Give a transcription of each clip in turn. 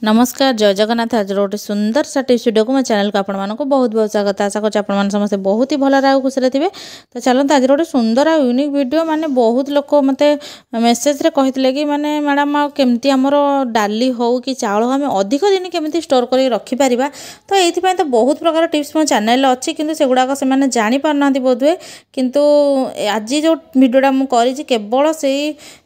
नमस्कार जय जगन्नाथ। आज गोटे सुंदर सा टिप्स वीडियो को मो चैनल को आपण मानक बहुत बहुत स्वागत। आशा कर समस्त बहुत ही भल रहा खुशी थे। तो चलते आज गोटे सुंदर आ यूनिक वीडियो माने बहुत लोग मत मेसेज कहते कि माने मैडम केमती आमर डाली हो कि चाउल आम अधिक दिन केमी स्टोर कर रखिपर। तो ये तो बहुत प्रकार टिप्स मो चैनल अच्छी कि सेगुड़ाक से जापर ना बोधे किंतु आज जो वीडियोटा मुझे केवल से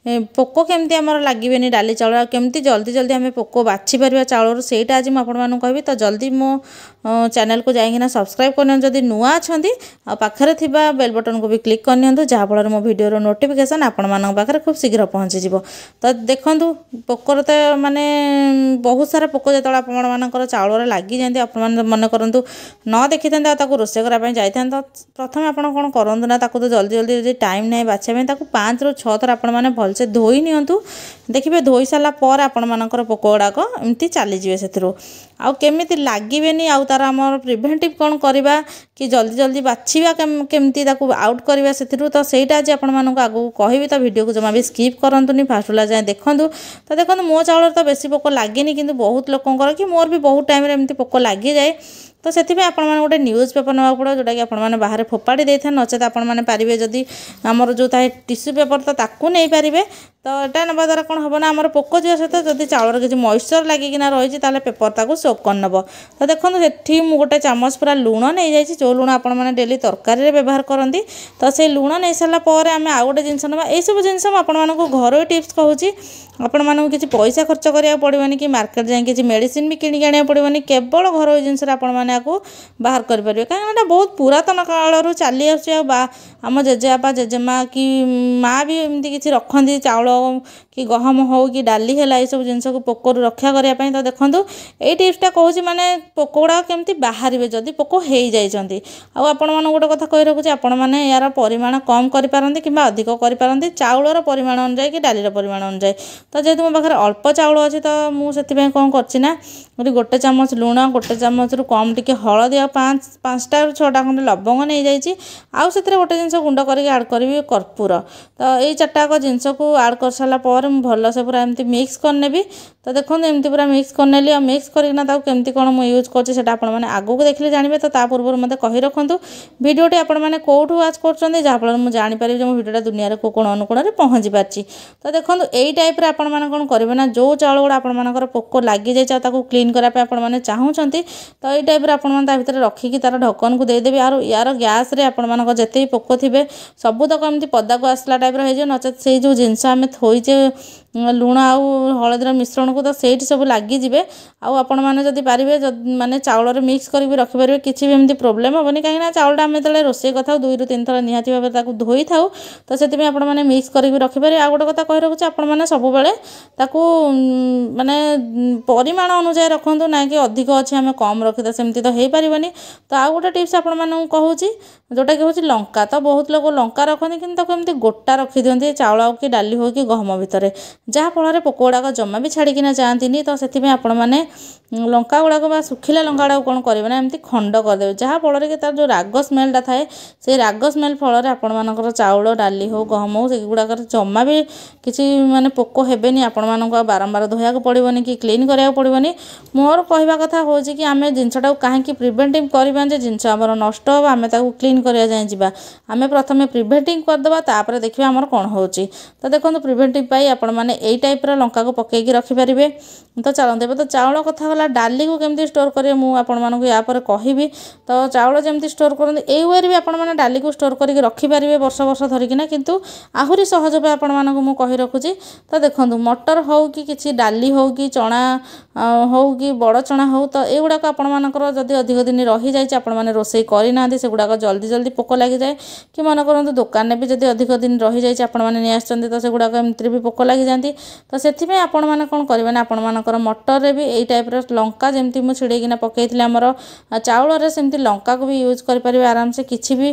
पोक केमती आमर लगे डाली चाउल केमती जल्दी जल्दी आम पोक बाछि चाउल सेटा आज मुझे कहबी। तो जल्दी मो चैनल को जाइना सब्सक्राइब करनी जदि नुआ अच्छा पाखे बेल बटन को भी क्लिक करनी जहाँफल मो भिडियो नोटिफिकेशन आपण मान पाखे खूब शीघ्र पहुँची। तो देखूँ पोकर तो माने बहुत सारा पोक जो आपर चाउल लगी जाती आप मन करूँ न देखी था रोषे करने जाता तो प्रथम आप कौन करूँ ना तो जल्दी जल्दी टाइम नहीं बाछा 5 ରୁ 6 थर आपण मैंने भलसे धोई नियंतु। देखिए धोई सारापर आपण मानकर पोक गुड़ाक एमती चलीजे से आमती लगे आउ तार आम प्रिभेन्टिव कौन करवा कि जल्दी जल्दी बाछा केमती आउट करवा से। तो सहीटा आज आपण आगू कहबी। तो वीडियो को जमा भी स्किप करंतुनी फास्ट वाला जाए देखूँ। तो देखो मो चाउल तो बेसी पोक लगे कि बहुत लोकर कि मोर भी बहुत टाइम एमती पोक लगी जाए। तो से गोटे न्यूज पेपर ना पड़ो जोटा कि आपने बाहर फोपाड़ी दे था नचेत आपरे जदि आमर जो टिश्यू पेपर तो ताकू नहीं पारे। तो यहाँ ना द्वारा कौन हम ना आम पोक जा सहित जब चाउल किसी मॉइस्चर लगिकिना रही पेपर ताकू सोक कर नब। तो देखो ये गोटे चामच पूरा लुण नहीं जाइए जो लुण आपने डेली तरकारी व्यवहार करती। तो से लुण नहीं सारापर आम आउ गोटे जिन ना सब जिन आपको घर टिप्स कहूँ आपण मानक किसी पैसा खर्च करा पड़ोनी कि मार्केट जाए किसी मेडिसिन भी किणी आने पड़ोनी केवल घर जिनस आपको बाहर करेंगे। कहीं बहुत पुरातन कालू चली आम जेजेबापा जेजेमा कि माँ भी एमती किसी रखती चाउल कि गहम हो कि डाली है ये सब जिन को पोकर रक्षा करने। तो देखो ये टिप्सटा कहूँ माने पोक गुड़ा केमती बाहर जदि पोक हो जाती आपण मन गोटे कथा कही रखुच्छी आपण मैंने यार परिमाण कम करपारती कि अधिक करपारती चाउलर परिमाण अनुजाई कि डालीर परिमाण अनुजाई। तो जेहेतु मो पाखे अल्प चाउल अच्छी तो मुझे कौन करना गोटे चामच लुण गोटे चामच रु कम टी हलदी आ 5टा ରୁ 6टा खंडे लवंग नहीं जाइए आउ से गोटे जिन गुंड करके आड करी कर्पूर। तो ये 4टाक जिनस को आड कर सारापर भल से पूरा एमती मिक्स करनेबी। तो देखो एमती पूरा मिक्स करनेली आ मिक्स करना केमती कौन मुझे यूज कर आगू देखिले जानवे। तो पूर्व मत कही रखु भिडियोटी आपने कौटू वाच कर जहाँफल मुझे जापर जो भिडियोटा दुनिया को कोण अनुकोण में पहुँची पार्टी। तो देखो यही टाइप आप कौन करेंगे ना जो चाउल गुड़ा आपर पोक लगी जाए क्लीन करने चाहूँगी। तो ये टाइप भर रखिकी तार ढक्कन को देदेवी यार गैस आपण जिते भी पोक थे सबूतक एमती पदा को आसला टाइप हो नचेत से जो जिनस आम थोचे लुण आउ हलदीर मिश्रण को तो सही सब लगिजे आपण मैंने जब पारे माने चाउल मिक्स कर रखिपारे किसी भी एमती प्रोब्लेम हेनी। कहीं चाउलटा आम जो रोषे कर 2 ରୁ 3 थर निहाती भाव धोई था। तो से मैंने मिक्स कर रखिपारे। आ गोटे कथा कही रखुच्छी आपने सब माने परिमाण अनुसार रखु ना कि अधिक अच्छे आम कम रखी सेमती तो हो पारनी। तो आउ गोटे टिप्स आपण मानक कहूँ जोटा कि हूँ लंका। तो बहुत लोग लंका रखते कि एमती गोटा रखी दिखती चाउल कि डाली हो कि गहम भितर जहाँफल पोक गुड़ाक जमा भी छाड़िकिना जाती। तो से आपण मैंने लंका गुड़ाक सुखिला लंका गुड़ाक कौन करेंगे ना एमती खंड करदे जहाँफल कि तार जो राग स्मेलटा थाए से राग स्मेल फल आपण मानकर चाउल डाली हो गहम हो से गुड़ाक जमा भी किसी माने पोक हेबेनी। आपण मानक बारंबार धोया पड़ोनी कि क्लीन कराया पड़ोनी। मोर कहवा कथा हूँ कि आम जिनटा कहीं प्रिभेन्टिव करवा जिनस आम नष्ट हो आम क्लीन करा जाए जा आम प्रथम प्रिभेन्टिव करदे तापर देखिए आमर कौन हो। तो देखो प्रिभेन्टिव आपण मैंने यही टाइप लंका को पकईकि रखिपारे। तो चलते तो चाउल कथा गला डाली को केमती स्टोर करेंगे मुझे यापर कहबी। तो चाउल जमी स्टोर करते ये वे भी आपने डाली को स्टोर करके रखिपारे वर्ष वर्ष धरिकिना किंतु आहुरी सहज पे आपण मानक मु कही रखुच्छी। तो देखो मटर हो कि किसी डाली हो कि चना हो कि बड़ चना हो तो युवाक आपर जदि अधिक दिन रही जाए आपने रोषे करना से गुड़ाक जल्दी जल्दी पोक लगी जाए कि मन करूँ दुकान में भी जब अधिक दिन रही जाए आपने तो से गुड़ाक एमती भी पोक लगी जाती। तो से आपण मैंने कौन करेंगे ना आपण मानकर मटर भी यही टाइप लंका जमी मुझे छिड़ेकिना पकई आमर चाउल सेमती लंका को भी यूज करें आराम से किसी भी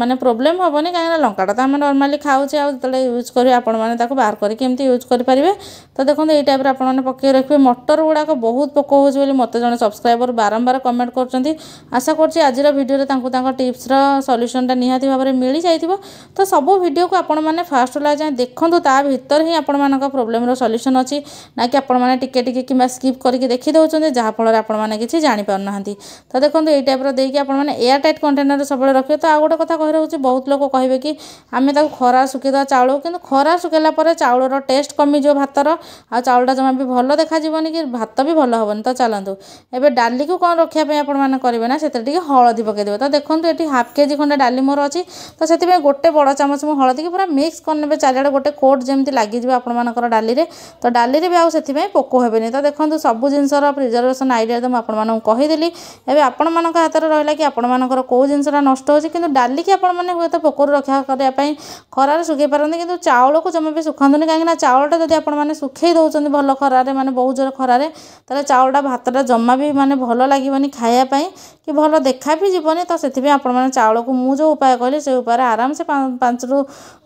ମାନେ ପ୍ରୋବ୍ଲେମ୍ ହେବନି, କାହିଁକିନା ଲଙ୍କାଟା ତ ଆମେ ନର୍ମାଲି ଖାଉଛେ, ଆଉ ଯେତେବେଳେ ୟୁଜ୍ କରିବେ ଆପଣମାନେ ତାକୁ ବାହାର କରିକି ଏମିତି ୟୁଜ୍ କରିପାରିବେ। ତ ଦେଖନ୍ତୁ ଏଇ ଟାଇପ୍ର ଆପଣମାନେ ପକାଇ ରଖିବେ। ମଟର ଗୁଡ଼ାକ ବହୁତ ପୋକ ହେଉଛି ବୋଲି ମୋତେ ଜଣେ ସବସ୍କ୍ରାଇବର ବାରମ୍ବାର କମେଣ୍ଟ କରୁଛନ୍ତି। ଆଶା କରୁଛି ଆଜିର ଭିଡ଼ିଓରେ ତାଙ୍କୁ ତାଙ୍କ ଟିପ୍ସର ସଲ୍ୟୁସନଟା ନିହାତି ଭାବରେ ମିଳିଯାଇଥିବ। ତ ସବୁ ଭିଡ଼ିଓକୁ ଆପଣମାନେ ଫାଷ୍ଟ ଲାଷ୍ଟ ଯାଏଁ ଦେଖନ୍ତୁ, ତା ଭିତରେ ହିଁ ଆପଣମାନଙ୍କ ପ୍ରୋବ୍ଲେମର ସଲ୍ୟୁସନ୍ ଅଛି, ନାକି ଆପଣମାନେ ଟିକେ ଟିକେ କିମ୍ବା ସ୍କିପ୍ କରିକି ଦେଖି ଦେଉଛନ୍ତି, ଯାହାଫଳରେ ଆପଣମାନେ କିଛି ଜାଣିପାରୁନାହାନ୍ତି। ତ ଦେଖନ୍ତୁ ଏଇ ଟାଇପ୍ର ଦେଇକି ଆପଣମାନେ ଏୟାର ଟାଇଟ୍ କଣ୍ଟେନରରେ ସବୁବେଳେ ରଖିବେ। ତ ଆଉ ଗୋଟେ କଥା କହି ରହୁଛି, ବହୁତ ଲୋକ କହିବେ କି ଆମେ ତାକୁ ଖରା ଶୁଖେଇଦେବା ଚାଉଳକୁ, କିନ୍ତୁ ଖରା ଶୁଖେଇଲା ପରେ ଚାଉଳର ଟେଷ୍ଟ କମିଯିବ ଭାତର, ଆଉ ଚାଉଳଟା ଜମା ବି ଭଲ ଦେଖାଯିବନି, କି ଭାତ ବି ଭଲ ହେବନି। ତ ଚାଲନ୍ତୁ ଏବେ ଡାଲିକୁ କ'ଣ ରଖିବା ପାଇଁ ଆପଣମାନେ କରିବେ ନା, ସେଥିରେ ଟିକେ ହଳଦୀ ପକାଇଦେବେ। ତ ଦେଖନ୍ତୁ ଏଠି ହାଫ୍ କେଜି ଖଣ୍ଡେ ଡାଲି ମୋର ଅଛି, ତ ସେଥିପାଇଁ ଗୋଟେ ବଡ଼ ଚାମଚ ମୁଁ ହଳଦୀକି ପୁରା ମିକ୍ସ କରିନେବେ, ଚାରିଆଡ଼େ ଗୋଟେ କୋଟ୍ ଯେମିତି ଲାଗିଯିବ ଆପଣମାନଙ୍କର ଡାଲିରେ। ତ ଡାଲିରେ ବି ଆଉ ସେଥିପାଇଁ ପୋକ ହେବେନି। ତ ଦେଖନ୍ତୁ ସବୁ ଜିନିଷର ପ୍ରିଜର୍ଭେସନ୍ ଆଇଡ଼ିଆ ତ ମୁଁ ଆପଣମାନଙ୍କୁ କହିଦେଲି। ଏବେ ଆପଣମାନଙ୍କ ହାତରେ ରହିଲା କି ଆପଣମାନଙ୍କର କେଉଁ ଜିନିଷଟା ନଷ୍ଟ ହେଉଛି। କିନ୍ତୁ ଡାଲିକି ଆପଣମାନେ ହୁଏତ ପୋକରୁ ରକ୍ଷା କରିବା ପାଇଁ ଖରାରେ ଶୁଖେଇ ପାରନ୍ତି, କିନ୍ତୁ ଚାଉଳକୁ ଜମା ବି ଶୁଖାନ୍ତୁନି, କାହିଁକିନା ଚାଉଳଟା ଯଦି ଆପଣମାନେ ଶୁଖେଇ ଦେଉଛନ୍ତି ଭଲ ଖରାରେ, ମାନେ ବହୁତ ଜୋର ଖରାରେ, ତାହେଲେ ଚାଉଳଟା ଭାତଟା ଜମା ବି ମାନେ ଭଲ ଲାଗିବନି ଖାଇବା ପାଇଁ, କି ଭଲ ଦେଖା ବି ଯିବନି। ତ ସେଥିପାଇଁ ଆପଣମାନେ ଚାଉଳକୁ ମୁଁ ଯେଉଁ ଉପାୟ କହିଲି ସେ ଉପାୟରେ ଆରାମସେ 5ରୁ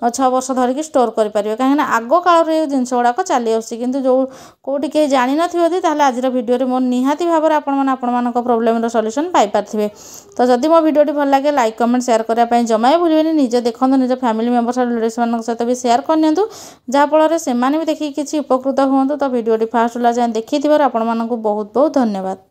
6 ବର୍ଷ ଧରିକି ଷ୍ଟୋର୍ କରିପାରିବେ, କାହିଁକିନା ଆଗ କାଳରୁ ଏଇ ଜିନିଷ ଗୁଡ଼ାକ ଚାଲି ଆସୁଛି। କିନ୍ତୁ କେଉଁଠି କେହି ଜାଣିନଥିବେ ଯଦି, ତାହେଲେ ଆଜିର ଭିଡ଼ିଓରେ ମୋ ନିହାତି ଭାବରେ ଆପଣମାନେ ଆପଣମାନଙ୍କ ପ୍ରୋବ୍ଲେମର ସଲ୍ୟୁସନ୍ ପାଇପାରିଥିବେ। ତ ଯଦି ମୋ ଭିଡ଼ିଓଟି ଭଲ ଲାଗେ ଲାଇକ୍ କମେଣ୍ଟ ସେୟାର କରିବା ପାଇଁ ଜମା ବି ଭୁଲିବେନି। ନିଜେ ଦେଖନ୍ତୁ, ନିଜ ଫ୍ୟାମିଲି ମେମ୍ବର୍ସ ରିଲେଟିଭ୍ସମାନଙ୍କ ସହିତ ବି ସେୟାର କରିନିଅନ୍ତୁ, ଯାହାଫଳରେ ସେମାନେ ବି ଦେଖିକି କିଛି ଉପକୃତ ହୁଅନ୍ତୁ। ତ ଭିଡ଼ିଓଟି ଫାଷ୍ଟ ଲାଷ୍ଟ ଯାଏଁ ଦେଖିଥିବାରୁ ଆପଣମାନଙ୍କୁ ବହୁତ ବହୁତ ଧନ୍ୟବାଦ।